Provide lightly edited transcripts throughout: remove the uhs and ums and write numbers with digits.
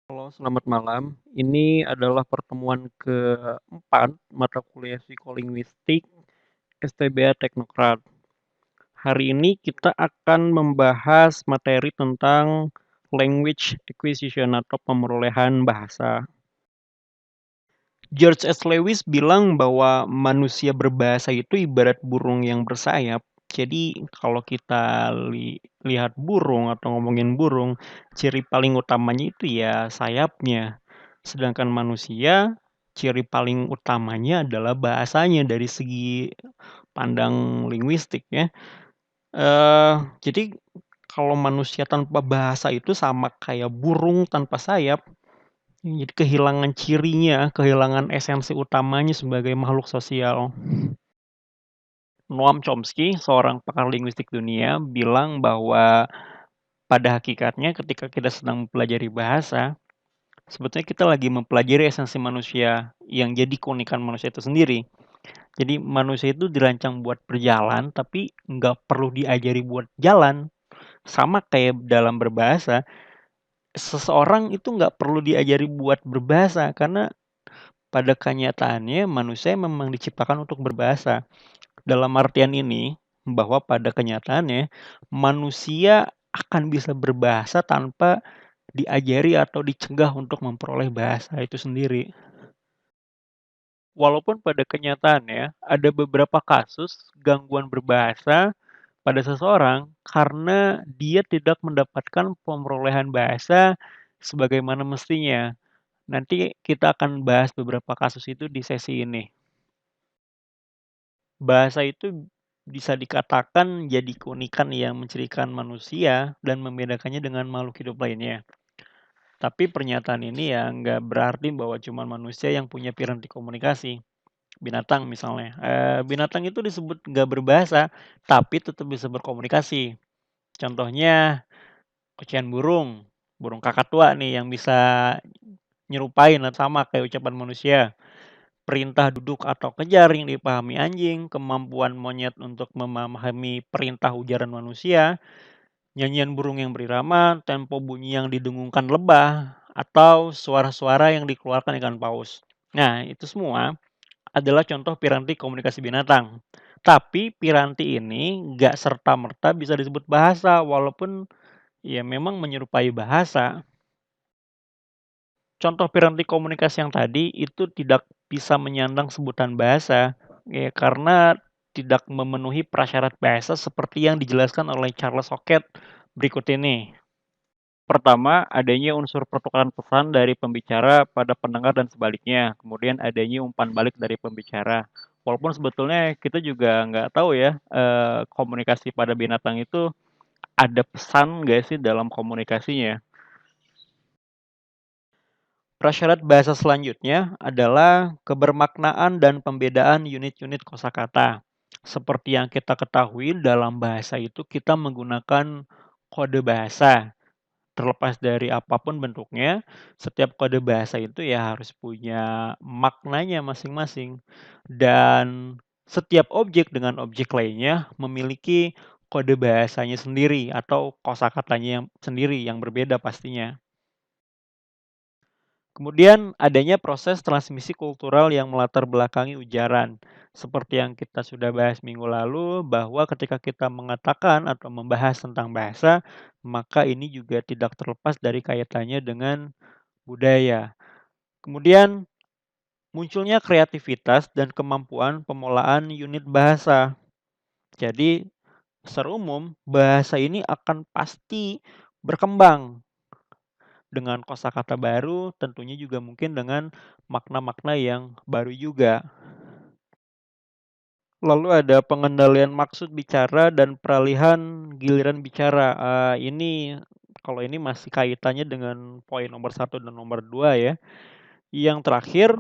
Halo, selamat malam. Ini adalah pertemuan keempat mata kuliah psikolinguistik STBA Teknokrat. Hari ini kita akan membahas materi tentang language acquisition atau pemerolehan bahasa. George S. Lewis bilang bahwa manusia berbahasa itu ibarat burung yang bersayap. Jadi kalau kita lihat burung atau ngomongin burung, ciri paling utamanya itu ya sayapnya. Sedangkan manusia, ciri paling utamanya adalah bahasanya dari segi pandang linguistik ya. Jadi kalau manusia tanpa bahasa itu sama kayak burung tanpa sayap. Jadi kehilangan cirinya, kehilangan esensi utamanya sebagai makhluk sosial. Noam Chomsky, seorang pakar linguistik dunia, bilang bahwa pada hakikatnya ketika kita sedang mempelajari bahasa, sebetulnya kita lagi mempelajari esensi manusia yang jadi keunikan manusia itu sendiri. Jadi manusia itu dirancang buat berjalan, tapi nggak perlu diajari buat jalan. Sama kayak dalam berbahasa, seseorang itu nggak perlu diajari buat berbahasa, karena pada kenyataannya manusia memang diciptakan untuk berbahasa. Dalam artian ini, bahwa pada kenyataannya manusia akan bisa berbahasa tanpa diajari atau dicegah untuk memperoleh bahasa itu sendiri. Walaupun pada kenyataannya ada beberapa kasus gangguan berbahasa pada seseorang karena dia tidak mendapatkan pemerolehan bahasa sebagaimana mestinya. Nanti kita akan bahas beberapa kasus itu di sesi ini. Bahasa itu bisa dikatakan jadi keunikan yang mencirikan manusia dan membedakannya dengan makhluk hidup lainnya. Tapi pernyataan ini ya nggak berarti bahwa cuma manusia yang punya piranti komunikasi. Binatang misalnya, binatang itu disebut nggak berbahasa, tapi tetap bisa berkomunikasi. Contohnya kucian burung, burung kakatua nih yang bisa nyerupain sama kayak ucapan manusia. Perintah duduk atau kejar yang dipahami anjing, kemampuan monyet untuk memahami perintah ujaran manusia, nyanyian burung yang berirama, tempo bunyi yang didengungkan lebah, atau suara-suara yang dikeluarkan ikan paus. Nah, itu semua adalah contoh piranti komunikasi binatang. Tapi piranti ini nggak serta-merta bisa disebut bahasa, walaupun ya memang menyerupai bahasa. Contoh piranti komunikasi yang tadi itu tidak bisa menyandang sebutan bahasa, ya karena tidak memenuhi prasyarat bahasa seperti yang dijelaskan oleh Charles Hockett berikut ini. Pertama, adanya unsur pertukaran pesan dari pembicara pada pendengar dan sebaliknya. Kemudian adanya umpan balik dari pembicara. Walaupun sebetulnya kita juga nggak tahu ya, komunikasi pada binatang itu ada pesan nggak sih dalam komunikasinya. Prasyarat bahasa selanjutnya adalah kebermaknaan dan pembedaan unit-unit kosakata. Seperti yang kita ketahui dalam bahasa itu kita menggunakan kode bahasa. Terlepas dari apapun bentuknya, setiap kode bahasa itu ya harus punya maknanya masing-masing. Dan setiap objek dengan objek lainnya memiliki kode bahasanya sendiri atau kosakatanya yang sendiri yang berbeda pastinya. Kemudian adanya proses transmisi kultural yang melatar belakangi ujaran. Seperti yang kita sudah bahas minggu lalu, bahwa ketika kita mengatakan atau membahas tentang bahasa, maka ini juga tidak terlepas dari kaitannya dengan budaya. Kemudian munculnya kreativitas dan kemampuan pemulaan unit bahasa. Jadi secara umum bahasa ini akan pasti berkembang dengan kosakata baru, tentunya juga mungkin dengan makna-makna yang baru juga. Lalu ada pengendalian maksud bicara dan peralihan giliran bicara. Ini kalau ini masih kaitannya dengan poin nomor satu dan nomor 2 ya. Yang terakhir,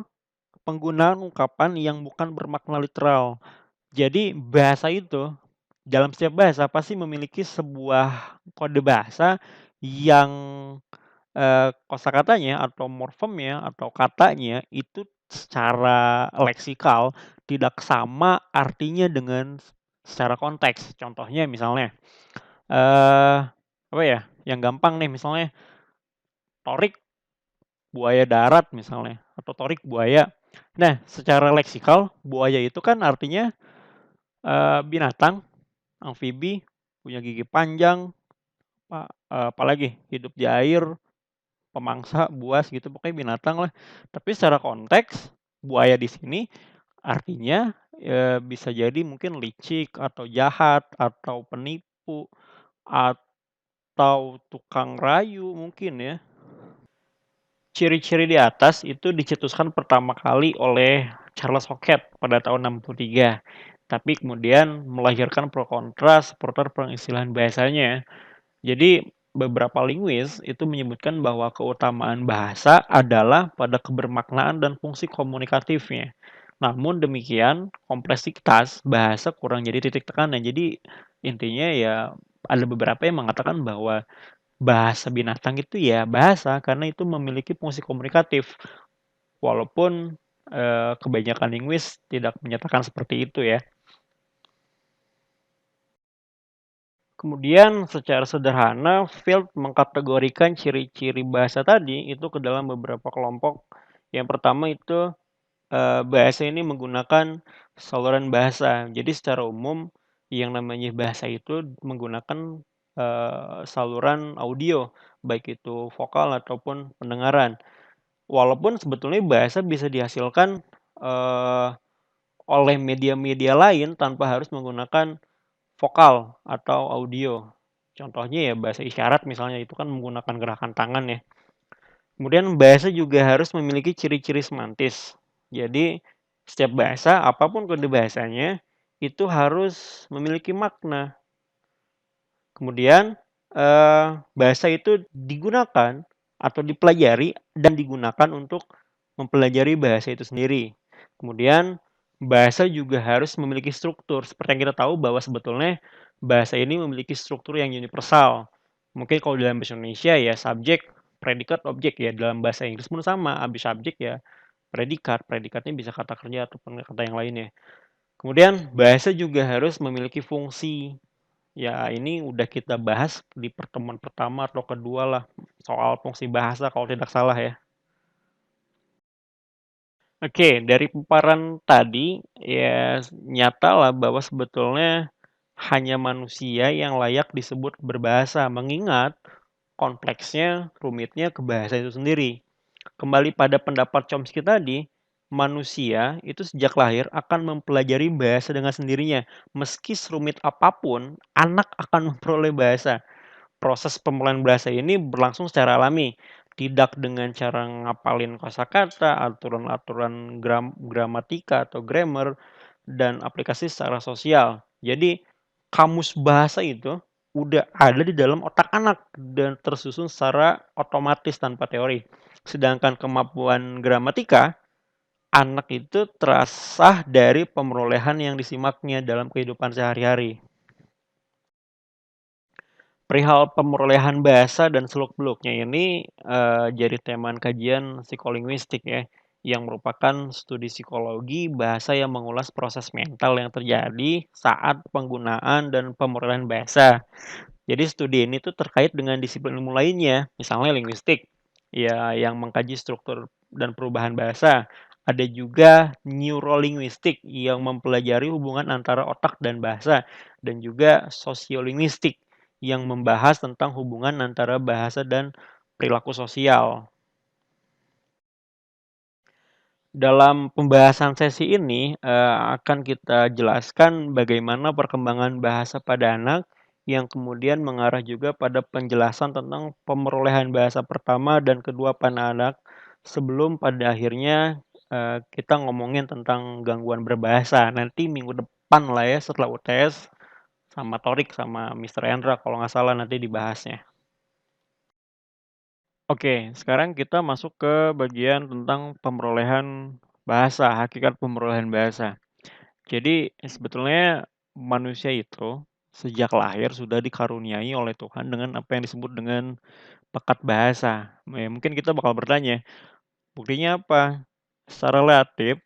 penggunaan ungkapan yang bukan bermakna literal. Jadi bahasa itu, dalam setiap bahasa pasti memiliki sebuah kode bahasa yang kosakatanya atau morfemnya atau katanya itu secara leksikal tidak sama artinya dengan secara konteks. Contohnya misalnya, apa ya, yang gampang nih misalnya torik buaya darat misalnya, atau torik buaya. Nah, secara leksikal, buaya itu kan artinya binatang, amfibi, punya gigi panjang, apalagi hidup di air, pemangsa, buas gitu, pokoknya binatang lah. Tapi secara konteks, buaya di sini artinya bisa jadi mungkin licik atau jahat atau penipu atau tukang rayu mungkin ya. Ciri-ciri di atas itu dicetuskan pertama kali oleh Charles Hockett pada tahun 63. Tapi kemudian melahirkan pro kontra seputar pengistilahan bahasanya. Jadi beberapa linguis itu menyebutkan bahwa keutamaan bahasa adalah pada kebermaknaan dan fungsi komunikatifnya. Namun demikian, kompleksitas bahasa kurang jadi titik tekannya. Jadi intinya ya ada beberapa yang mengatakan bahwa bahasa binatang itu ya bahasa karena itu memiliki fungsi komunikatif. Walaupun kebanyakan linguis tidak menyatakan seperti itu ya. Kemudian secara sederhana, Field mengkategorikan ciri-ciri bahasa tadi itu ke dalam beberapa kelompok. Yang pertama itu bahasa ini menggunakan saluran bahasa. Jadi secara umum yang namanya bahasa itu menggunakan saluran audio, baik itu vokal ataupun pendengaran. Walaupun sebetulnya bahasa bisa dihasilkan oleh media-media lain tanpa harus menggunakan vokal atau audio. Contohnya ya bahasa isyarat misalnya itu kan menggunakan gerakan tangan ya. Kemudian bahasa juga harus memiliki ciri-ciri semantis. Jadi setiap bahasa apapun kode bahasanya itu harus memiliki makna. Kemudian bahasa itu digunakan atau dipelajari dan digunakan untuk mempelajari bahasa itu sendiri. Kemudian bahasa juga harus memiliki struktur. Seperti yang kita tahu bahwa sebetulnya bahasa ini memiliki struktur yang universal. Mungkin kalau dalam bahasa Indonesia ya subjek, predikat, objek ya. Dalam bahasa Inggris pun sama, habis subjek ya predikat, predikatnya bisa kata kerja ataupun kata yang lainnya. Kemudian bahasa juga harus memiliki fungsi. Ya, ini udah kita bahas di pertemuan pertama atau kedua lah, soal fungsi bahasa kalau tidak salah ya. Oke, dari paparan tadi, ya nyata lah bahwa sebetulnya hanya manusia yang layak disebut berbahasa, mengingat kompleksnya, rumitnya ke bahasa itu sendiri. Kembali pada pendapat Chomsky tadi, manusia itu sejak lahir akan mempelajari bahasa dengan sendirinya. Meski serumit apapun, anak akan memperoleh bahasa. Proses pemulihan bahasa ini berlangsung secara alami, tidak dengan cara ngapalin kosakata, aturan-aturan gramatika atau grammar, dan aplikasi secara sosial. Jadi, kamus bahasa itu udah ada di dalam otak anak dan tersusun secara otomatis tanpa teori. Sedangkan kemampuan gramatika, anak itu terasah dari pemerolehan yang disimaknya dalam kehidupan sehari-hari. Perihal pemerolehan bahasa dan seluk-beluknya ini jadi teman kajian psikolinguistik ya, yang merupakan studi psikologi bahasa yang mengulas proses mental yang terjadi saat penggunaan dan pemerolehan bahasa. Jadi studi ini tuh terkait dengan disiplin ilmu lainnya, misalnya linguistik, ya yang mengkaji struktur dan perubahan bahasa. Ada juga neurolinguistik yang mempelajari hubungan antara otak dan bahasa, dan juga sosiolinguistik yang membahas tentang hubungan antara bahasa dan perilaku sosial. Dalam pembahasan sesi ini, akan kita jelaskan bagaimana perkembangan bahasa pada anak, yang kemudian mengarah juga pada penjelasan tentang pemerolehan bahasa pertama dan kedua pada anak, sebelum pada akhirnya, kita ngomongin tentang gangguan berbahasa. Nanti minggu depan lah ya setelah UTS, sama Torik sama Mister Endra kalau nggak salah nanti dibahasnya. Oke, sekarang kita masuk ke bagian tentang pemerolehan bahasa, hakikat pemerolehan bahasa. Jadi sebetulnya manusia itu sejak lahir sudah dikaruniai oleh Tuhan dengan apa yang disebut dengan pekat bahasa. Ya, mungkin kita bakal bertanya, buktinya apa? Secara relatif,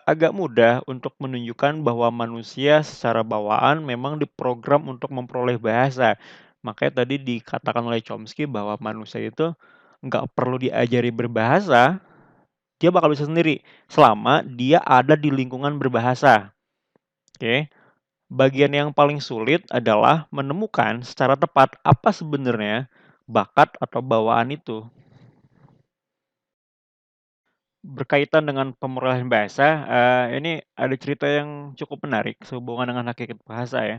agak mudah untuk menunjukkan bahwa manusia secara bawaan memang diprogram untuk memperoleh bahasa. Makanya tadi dikatakan oleh Chomsky bahwa manusia itu nggak perlu diajari berbahasa, dia bakal bisa sendiri selama dia ada di lingkungan berbahasa. Oke. Bagian yang paling sulit adalah menemukan secara tepat apa sebenarnya bakat atau bawaan itu. Berkaitan dengan pemerolehan bahasa, ini ada cerita yang cukup menarik sehubungan dengan hakikat bahasa ya.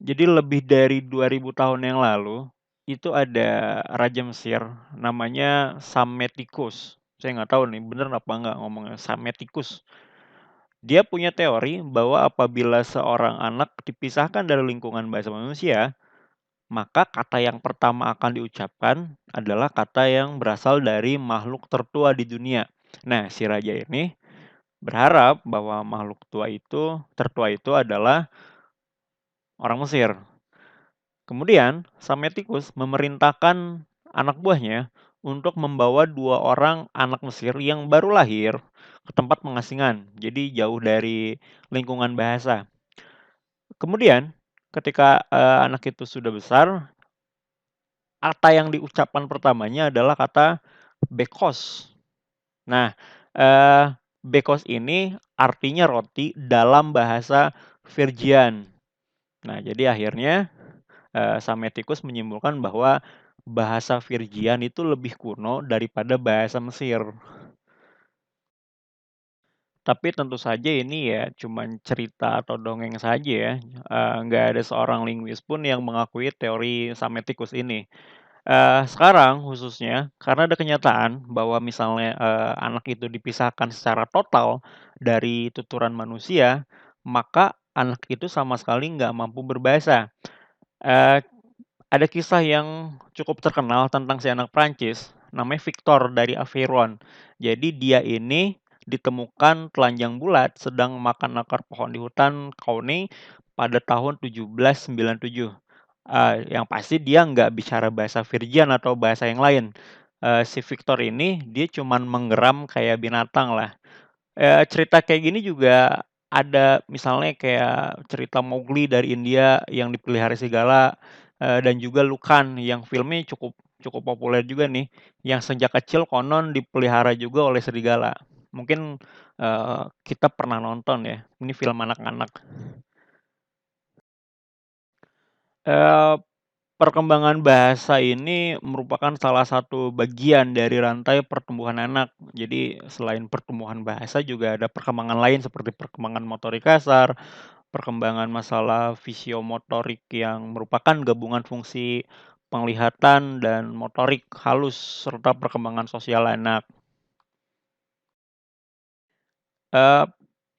Jadi lebih dari 2000 tahun yang lalu, itu ada raja Mesir namanya Psammetichus. Saya nggak tahu nih bener apa nggak ngomongnya Psammetichus. Dia punya teori bahwa apabila seorang anak dipisahkan dari lingkungan bahasa manusia, maka kata yang pertama akan diucapkan adalah kata yang berasal dari makhluk tertua di dunia. Nah, si raja ini berharap bahwa makhluk tertua itu adalah orang Mesir. Kemudian, Psammetichus memerintahkan anak buahnya untuk membawa 2 orang anak Mesir yang baru lahir ke tempat pengasingan, jadi jauh dari lingkungan bahasa. Kemudian, ketika, anak itu sudah besar, kata yang diucapkan pertamanya adalah kata bekos. Nah, bekos ini artinya roti dalam bahasa Virgian. Nah, jadi akhirnya, Psammetichus menyimpulkan bahwa bahasa Virgian itu lebih kuno daripada bahasa Mesir. Tapi tentu saja ini ya cuman cerita atau dongeng saja ya, nggak ada seorang linguis pun yang mengakui teori Psammetichus ini. Sekarang khususnya karena ada kenyataan bahwa misalnya, anak itu dipisahkan secara total dari tuturan manusia, maka anak itu sama sekali nggak mampu berbahasa. Eee, ada kisah yang cukup terkenal tentang si anak Prancis, namanya Victor dari Aveyron. Jadi dia ini ditemukan telanjang bulat sedang makan akar pohon di hutan Caune pada tahun 1797. Yang pasti dia nggak bicara bahasa Virgian atau bahasa yang lain. Si Victor ini dia cuman menggeram kayak binatang lah. Cerita kayak gini juga ada misalnya kayak cerita Mowgli dari India yang dipelihara serigala, dan juga Lucan yang filmnya cukup cukup populer juga nih, yang sejak kecil konon dipelihara juga oleh serigala. Mungkin, kita pernah nonton ya, ini film anak-anak. Eee, perkembangan bahasa ini merupakan salah satu bagian dari rantai pertumbuhan anak. Jadi selain pertumbuhan bahasa juga ada perkembangan lain seperti perkembangan motorik kasar, perkembangan masalah fisiomotorik yang merupakan gabungan fungsi penglihatan dan motorik halus serta perkembangan sosial anak. Eee,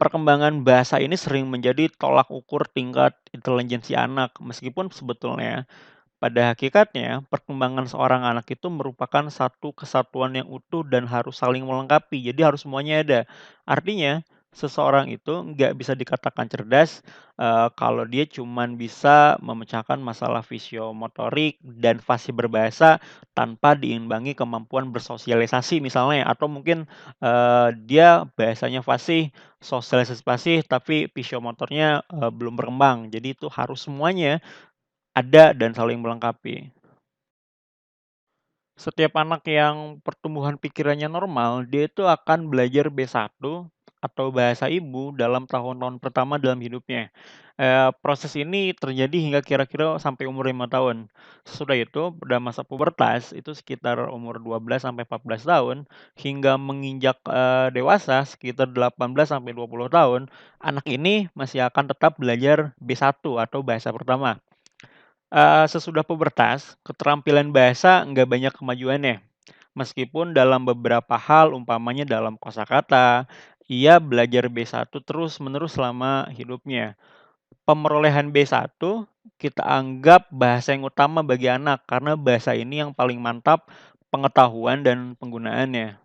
perkembangan bahasa ini sering menjadi tolak ukur tingkat intelijensi anak, meskipun sebetulnya pada hakikatnya, perkembangan seorang anak itu merupakan satu kesatuan yang utuh dan harus saling melengkapi, jadi harus semuanya ada. Artinya, seseorang itu nggak bisa dikatakan cerdas, kalau dia cuman bisa memecahkan masalah fisiomotorik dan fasih berbahasa tanpa diimbangi kemampuan bersosialisasi misalnya, atau mungkin, dia bahasanya fasih, sosialisasi fasih, tapi fisiomotornya, belum berkembang. Jadi itu harus semuanya ada dan saling melengkapi. Setiap anak yang pertumbuhan pikirannya normal, dia itu akan belajar B1 atau bahasa ibu dalam tahun-tahun pertama dalam hidupnya. Proses ini terjadi hingga kira-kira sampai umur 5 tahun. Sesudah itu, pada masa pubertas, itu sekitar umur 12 sampai 14 tahun, hingga menginjak, dewasa sekitar 18 sampai 20 tahun, anak ini masih akan tetap belajar B1 atau bahasa pertama. Sesudah pubertas, keterampilan bahasa nggak banyak kemajuannya. Meskipun dalam beberapa hal, umpamanya dalam kosakata, ia belajar B1 terus-menerus selama hidupnya. Pemerolehan B1 kita anggap bahasa yang utama bagi anak, karena bahasa ini yang paling mantap pengetahuan dan penggunaannya.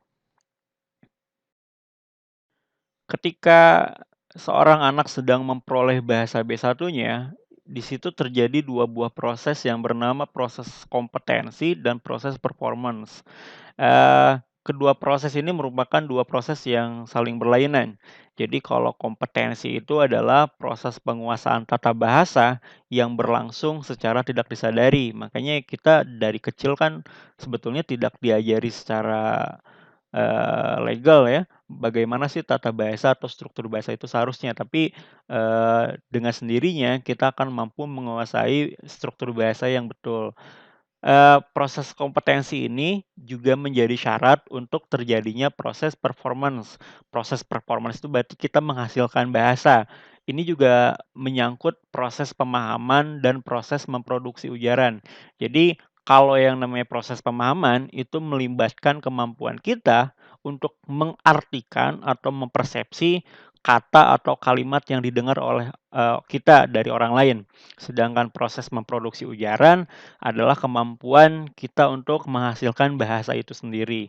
Ketika seorang anak sedang memperoleh bahasa B1-nya, di situ terjadi 2 buah proses yang bernama proses kompetensi dan proses performance. Eee, kedua proses ini merupakan dua proses yang saling berlainan. Jadi kalau kompetensi itu adalah proses penguasaan tata bahasa yang berlangsung secara tidak disadari. Makanya kita dari kecil kan sebetulnya tidak diajari secara legal ya, bagaimana sih tata bahasa atau struktur bahasa itu seharusnya. Tapi, dengan sendirinya kita akan mampu menguasai struktur bahasa yang betul. Proses kompetensi ini juga menjadi syarat untuk terjadinya proses performance. Proses performance itu berarti kita menghasilkan bahasa. Ini juga menyangkut proses pemahaman dan proses memproduksi ujaran. Jadi, kalau yang namanya proses pemahaman itu melibatkan kemampuan kita untuk mengartikan atau mempersepsi kata atau kalimat yang didengar oleh, kita dari orang lain. Sedangkan proses memproduksi ujaran adalah kemampuan kita untuk menghasilkan bahasa itu sendiri.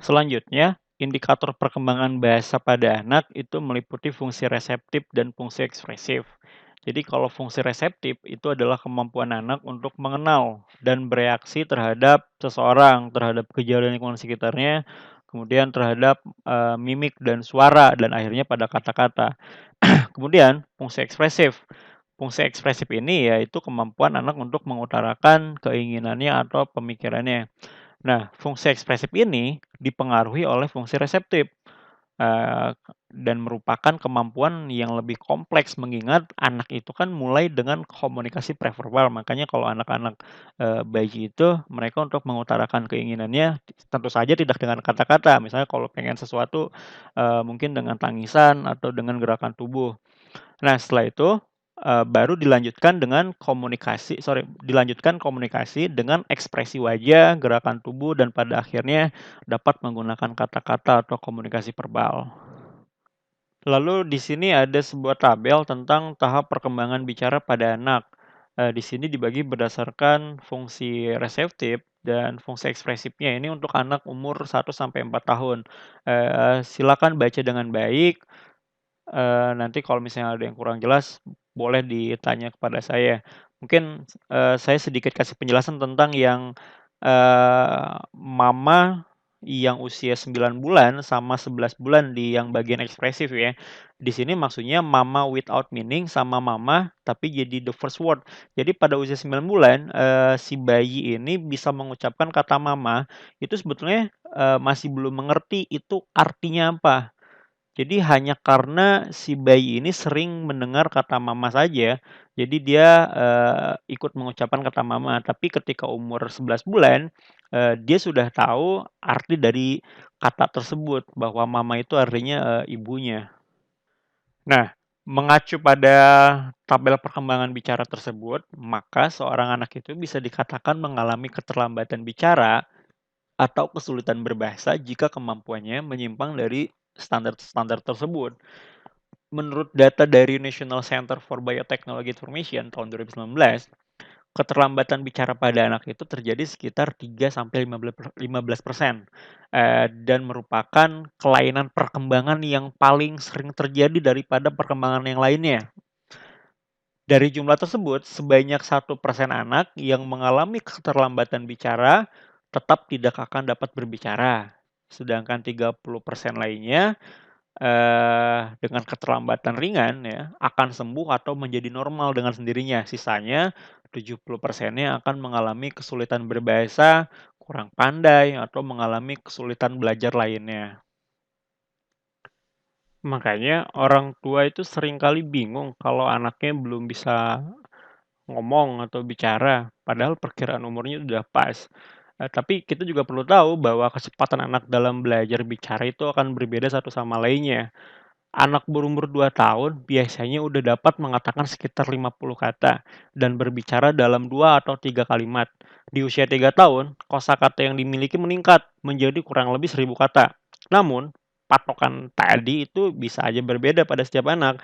Selanjutnya, indikator perkembangan bahasa pada anak itu meliputi fungsi reseptif dan fungsi ekspresif. Jadi kalau fungsi reseptif itu adalah kemampuan anak untuk mengenal dan bereaksi terhadap seseorang, terhadap kejadian lingkungan sekitarnya, kemudian terhadap, mimik dan suara, dan akhirnya pada kata-kata. Kemudian fungsi ekspresif. Fungsi ekspresif ini yaitu kemampuan anak untuk mengutarakan keinginannya atau pemikirannya. Nah, fungsi ekspresif ini dipengaruhi oleh fungsi reseptif, eee, dan merupakan kemampuan yang lebih kompleks mengingat anak itu kan mulai dengan komunikasi preverbal. Makanya kalau anak-anak, bayi itu mereka untuk mengutarakan keinginannya tentu saja tidak dengan kata-kata. Misalnya kalau pengen sesuatu, mungkin dengan tangisan atau dengan gerakan tubuh. Nah, setelah itu, baru dilanjutkan komunikasi dengan ekspresi wajah, gerakan tubuh, dan pada akhirnya dapat menggunakan kata-kata atau komunikasi verbal. Lalu di sini ada sebuah tabel tentang tahap perkembangan bicara pada anak. Di sini dibagi berdasarkan fungsi reseptif dan fungsi ekspresifnya ini untuk anak umur 1 sampai 4 tahun. Silakan baca dengan baik. Nanti kalau misalnya ada yang kurang jelas, boleh ditanya kepada saya. Mungkin, saya sedikit kasih penjelasan tentang yang, mama yang usia 9 bulan sama 11 bulan di yang bagian ekspresif ya. Di sini maksudnya mama without meaning sama mama tapi jadi the first word. Jadi pada usia 9 bulan, si bayi ini bisa mengucapkan kata mama, itu sebetulnya, masih belum mengerti itu artinya apa. Jadi hanya karena si bayi ini sering mendengar kata mama saja, jadi dia, ikut mengucapkan kata mama. Tapi ketika umur 11 bulan, dia sudah tahu arti dari kata tersebut, bahwa mama itu artinya, ibunya. Nah, mengacu pada tabel perkembangan bicara tersebut, maka seorang anak itu bisa dikatakan mengalami keterlambatan bicara atau kesulitan berbahasa jika kemampuannya menyimpang dari standar-standar tersebut. Menurut data dari National Center for Biotechnology Information tahun 2019, keterlambatan bicara pada anak itu terjadi sekitar 3 sampai 15%, dan merupakan kelainan perkembangan yang paling sering terjadi daripada perkembangan yang lainnya. Dari jumlah tersebut, sebanyak 1% anak yang mengalami keterlambatan bicara tetap tidak akan dapat berbicara, sedangkan 30% lainnya dengan keterlambatan ringan ya, akan sembuh atau menjadi normal dengan sendirinya. Sisanya 70%-nya akan mengalami kesulitan berbahasa, kurang pandai, atau mengalami kesulitan belajar lainnya. Makanya orang tua itu seringkali bingung kalau anaknya belum bisa ngomong atau bicara, padahal perkiraan umurnya udah pas. Tapi kita juga perlu tahu bahwa kecepatan anak dalam belajar bicara itu akan berbeda satu sama lainnya. Anak berumur 2 tahun biasanya udah dapat mengatakan sekitar 50 kata dan berbicara dalam 2 atau 3 kalimat. Di usia 3 tahun, kosakata yang dimiliki meningkat menjadi kurang lebih 1.000 kata. Namun, patokan tadi itu bisa aja berbeda pada setiap anak.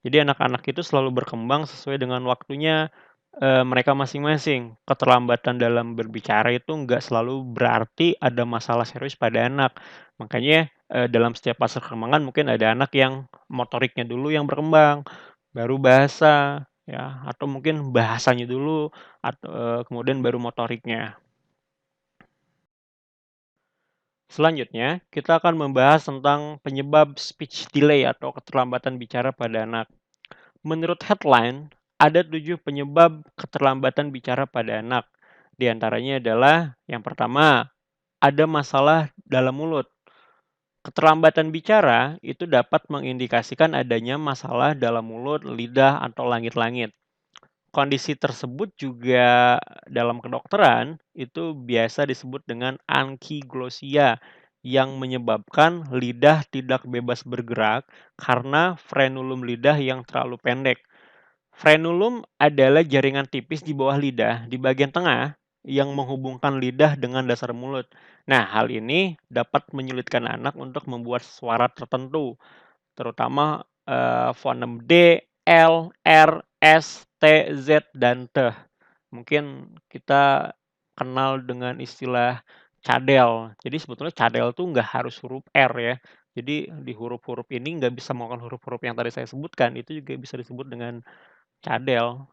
Jadi anak-anak itu selalu berkembang sesuai dengan waktunya, mereka masing-masing. Keterlambatan dalam berbicara itu nggak selalu berarti ada masalah serius pada anak. Makanya, dalam setiap fase perkembangan mungkin ada anak yang motoriknya dulu yang berkembang, baru bahasa, ya, atau mungkin bahasanya dulu kemudian baru motoriknya. Selanjutnya, kita akan membahas tentang penyebab speech delay atau keterlambatan bicara pada anak. Menurut headline, ada 7 penyebab keterlambatan bicara pada anak. Di antaranya adalah yang pertama, ada masalah dalam mulut. Keterlambatan bicara itu dapat mengindikasikan adanya masalah dalam mulut, lidah, atau langit-langit. Kondisi tersebut juga dalam kedokteran itu biasa disebut dengan ankyglosia yang menyebabkan lidah tidak bebas bergerak karena frenulum lidah yang terlalu pendek. Frenulum adalah jaringan tipis di bawah lidah di bagian tengah yang menghubungkan lidah dengan dasar mulut. Nah, hal ini dapat menyulitkan anak untuk membuat suara tertentu, terutama fonem D, L, R, S, T, Z, dan T. Mungkin kita kenal dengan istilah cadel. Jadi sebetulnya cadel tuh nggak harus huruf R ya. Jadi di huruf-huruf ini nggak bisa melakukan huruf-huruf yang tadi saya sebutkan, itu juga bisa disebut dengan cadel.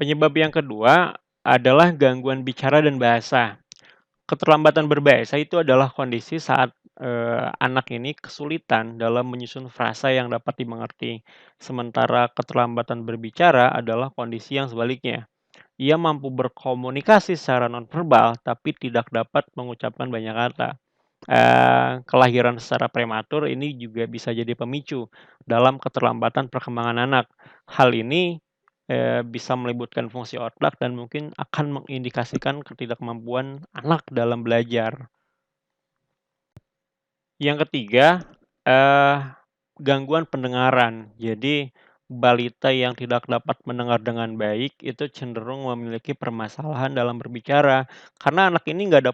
Penyebab yang kedua adalah gangguan bicara dan bahasa. Keterlambatan berbahasa itu adalah kondisi saat anak ini kesulitan dalam menyusun frasa yang dapat dimengerti. Sementara keterlambatan berbicara adalah kondisi yang sebaliknya. Ia mampu berkomunikasi secara nonverbal tapi tidak dapat mengucapkan banyak kata. Kelahiran secara prematur ini juga bisa jadi pemicu dalam keterlambatan perkembangan anak. Hal ini bisa melibatkan fungsi otak dan mungkin akan mengindikasikan ketidakmampuan anak dalam belajar. Yang ketiga, eee, gangguan pendengaran. Jadi, balita yang tidak dapat mendengar dengan baik itu cenderung memiliki permasalahan dalam berbicara, karena anak ini nggak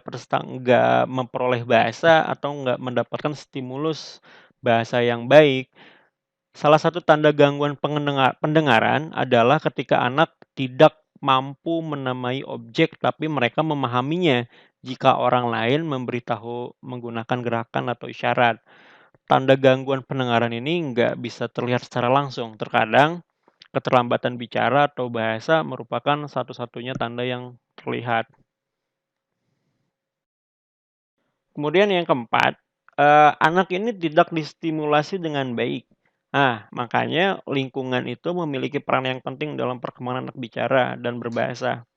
memperoleh bahasa atau nggak mendapatkan stimulus bahasa yang baik. Salah satu tanda gangguan pendengaran adalah ketika anak tidak mampu menamai objek tapi mereka memahaminya jika orang lain memberitahu menggunakan gerakan atau isyarat. Tanda gangguan pendengaran ini nggak bisa terlihat secara langsung. Terkadang keterlambatan bicara atau bahasa merupakan satu-satunya tanda yang terlihat. Kemudian yang keempat, anak ini tidak distimulasi dengan baik. Nah, makanya lingkungan itu memiliki peran yang penting dalam perkembangan anak bicara dan berbahasa.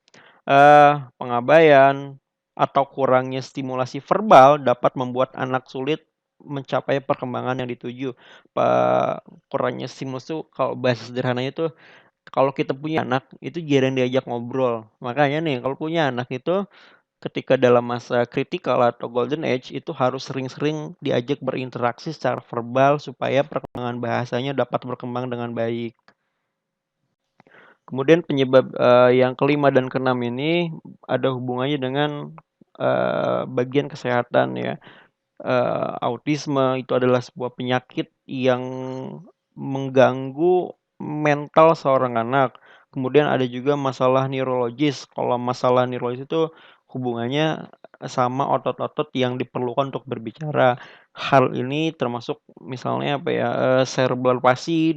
Pengabaian atau kurangnya stimulasi verbal dapat membuat anak sulit mencapai perkembangan yang dituju. Kurangnya stimulus tuh kalau bahasa sederhananya tuh, kalau kita punya anak, itu jarang diajak ngobrol. Makanya nih kalau punya anak itu ketika dalam masa kritikal atau golden age itu harus sering-sering diajak berinteraksi secara verbal supaya perkembangan bahasanya dapat berkembang dengan baik. Kemudian penyebab, yang kelima dan keenam ini ada hubungannya dengan, bagian kesehatan ya. Autisme itu adalah sebuah penyakit yang mengganggu mental seorang anak. Kemudian ada juga masalah neurologis. Kalau masalah neurologis itu hubungannya sama otot-otot yang diperlukan untuk berbicara. Hal ini termasuk misalnya apa ya, cerebral palsy,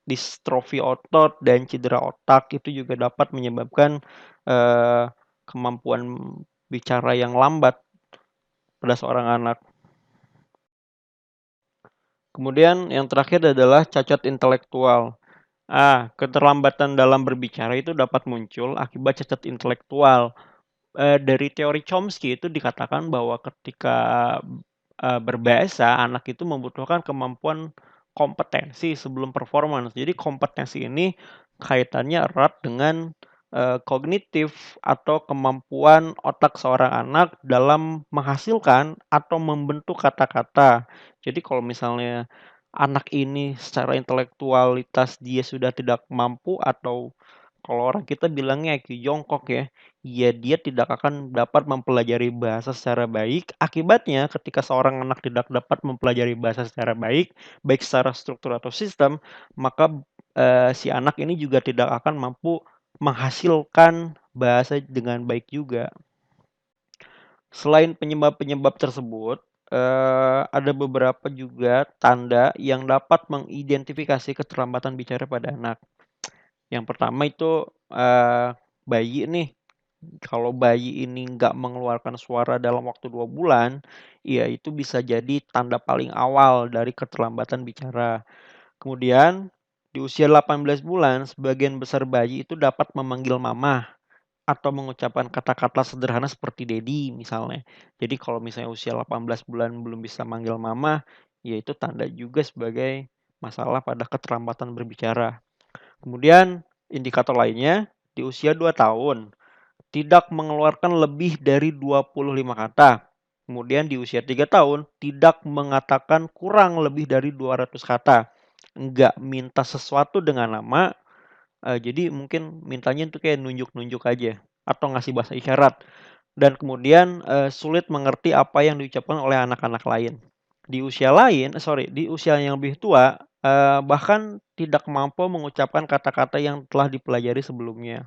distrofi otot, dan cedera otak itu juga dapat menyebabkan, eee, kemampuan bicara yang lambat pada seorang anak. Kemudian yang terakhir adalah cacat intelektual. Keterlambatan dalam berbicara itu dapat muncul akibat cacat intelektual. Dari teori Chomsky itu dikatakan bahwa ketika, berbahasa, anak itu membutuhkan kemampuan kompetensi sebelum performance. Jadi kompetensi ini kaitannya erat dengan, kognitif atau kemampuan otak seorang anak dalam menghasilkan atau membentuk kata-kata. Jadi kalau misalnya anak ini secara intelektualitas dia sudah tidak mampu atau kalau orang kita bilangnya IQ jongkok ya, ya dia tidak akan dapat mempelajari bahasa secara baik. Akibatnya ketika seorang anak tidak dapat mempelajari bahasa secara baik, baik secara struktur atau sistem, maka, si anak ini juga tidak akan mampu menghasilkan bahasa dengan baik juga. Selain penyebab-penyebab tersebut, ada beberapa juga tanda yang dapat mengidentifikasi keterlambatan bicara pada anak. Yang pertama itu, bayi nih. Kalau bayi ini nggak mengeluarkan suara dalam waktu 2 bulan, ya itu bisa jadi tanda paling awal dari keterlambatan bicara. Kemudian, di usia 18 bulan, sebagian besar bayi itu dapat memanggil mama atau mengucapkan kata-kata sederhana seperti "dedi" misalnya. Jadi kalau misalnya usia 18 bulan belum bisa manggil mama, ya itu tanda juga sebagai masalah pada keterlambatan berbicara. Kemudian indikator lainnya, di usia 2 tahun, tidak mengeluarkan lebih dari 25 kata. Kemudian di usia 3 tahun, tidak mengatakan kurang lebih dari 200 kata. Enggak minta sesuatu dengan nama, jadi mungkin mintanya itu kayak nunjuk-nunjuk aja atau ngasih bahasa isyarat. Dan kemudian, sulit mengerti apa yang diucapkan oleh anak-anak lain. Di usia yang lebih tua, bahkan tidak mampu mengucapkan kata-kata yang telah dipelajari sebelumnya.